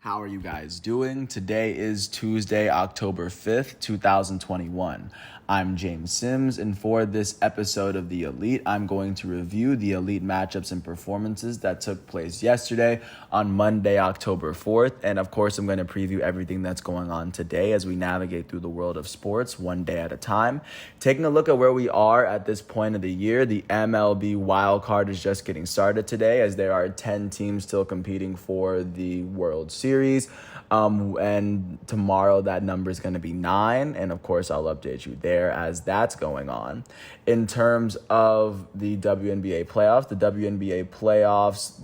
How are you guys doing? Today is Tuesday, October 5th, 2021. I'm James Sims, and for this episode of The Elite, I'm going to review the Elite matchups and performances that took place yesterday on Monday, October 4th. And of course, I'm going to preview everything that's going on today as we navigate through the world of sports one day at a time. Taking a look at where we are at this point of the year, the MLB wildcard is just getting started today as there are 10 teams still competing for the World Series. And tomorrow that number is going to be 9. And of course, I'll update you there as that's going on. In terms of the WNBA playoffs,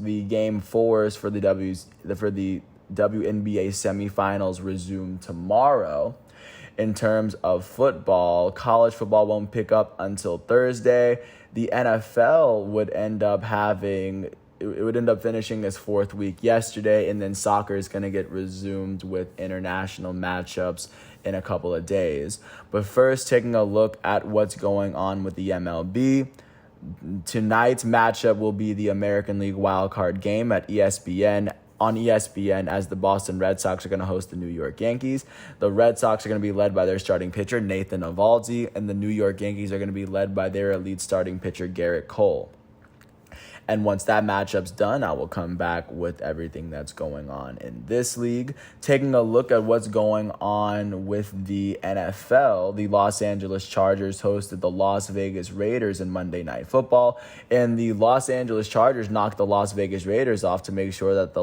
the game 4s for the WNBA semifinals resume tomorrow. In terms of football, college football won't pick up until Thursday. The NFL would end up finishing its 4th week yesterday, and then soccer is going to get resumed with international matchups in a couple of days. But first, taking a look at what's going on with the MLB. Tonight's matchup will be the American League wildcard game at ESPN. On ESPN, as the Boston Red Sox are going to host the New York Yankees. The Red Sox are going to be led by their starting pitcher, Nathan Eovaldi, and the New York Yankees are going to be led by their elite starting pitcher, Garrett Cole. And once that matchup's done, I will come back with everything that's going on in this league. Taking a look at what's going on with the NFL, the Los Angeles Chargers hosted the Las Vegas Raiders in Monday Night Football, and the Los Angeles Chargers knocked the Las Vegas Raiders off to make sure that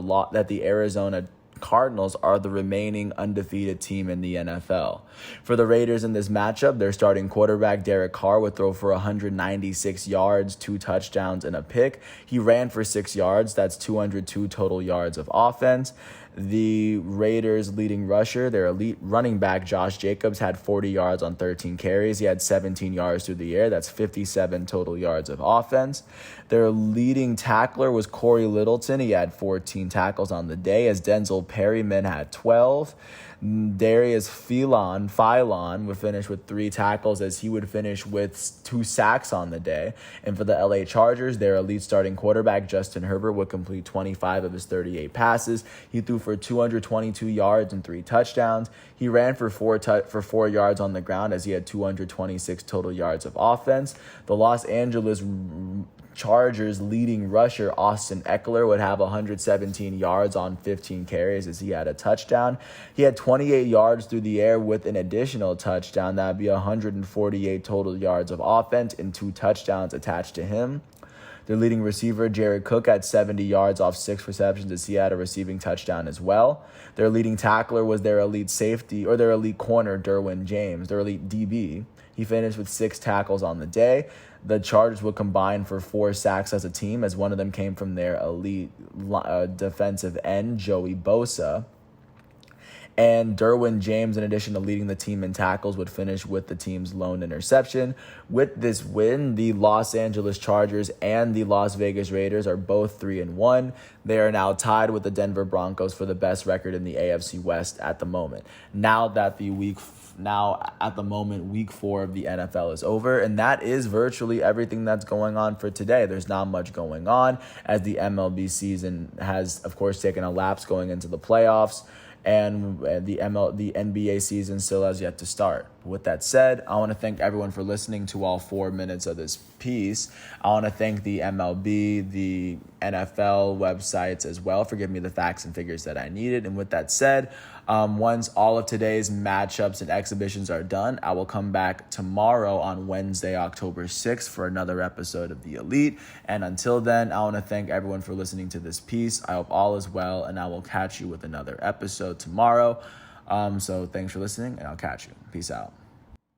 the Arizona Cardinals are the remaining undefeated team in the NFL. For the Raiders in this matchup, their starting quarterback, Derek Carr, would throw for 196 yards, 2 touchdowns, and a pick. He ran for 6 yards. That's 202 total yards of offense. The Raiders' leading rusher, their elite running back, Josh Jacobs, had 40 yards on 13 carries. He had 17 yards through the air. That's 57 total yards of offense. Their leading tackler was Corey Littleton. He had 14 tackles on the day, as Denzel Perryman had 12. Darius Philon would finish with 3 tackles, as he would finish with 2 sacks on the day. And for the LA Chargers, their elite starting quarterback, Justin Herbert, would complete 25 of his 38 passes. He threw for 222 yards and 3 touchdowns. He ran for 4 yards on the ground, as he had 226 total yards of offense. The Los Angeles Chargers leading rusher Austin Eckler would have 117 yards on 15 carries, as he had a touchdown. He had 28 yards through the air with an additional touchdown. That would be 148 total yards of offense and 2 touchdowns attached to him. Their leading receiver, Jared Cook, had 70 yards off 6 receptions, as he had a receiving touchdown as well. Their leading tackler was their elite safety, or their elite corner, Derwin James, their elite DB. He finished with 6 tackles on the day. The Chargers would combine for 4 sacks as a team, as one of them came from their elite defensive end, Joey Bosa. And Derwin James, in addition to leading the team in tackles, would finish with the team's lone interception. With this win, the Los Angeles Chargers and the Las Vegas Raiders are both 3-1. They are now tied with the Denver Broncos for the best record in the AFC West at the moment. Week 4 of the NFL is over, and that is virtually everything that's going on for today. There's not much going on, as the MLB season has, of course, taken a lapse going into the playoffs, and the NBA season still has yet to start. With that said, I want to thank everyone for listening to all 4 minutes of this piece. I want to thank the MLB, the NFL websites as well for giving me the facts and figures that I needed. And with that said, once all of today's matchups and exhibitions are done, I will come back tomorrow on Wednesday, October 6th for another episode of The Elite. And until then, I want to thank everyone for listening to this piece. I hope all is well, and I will catch you with another episode tomorrow. So thanks for listening, and I'll catch you. Peace out.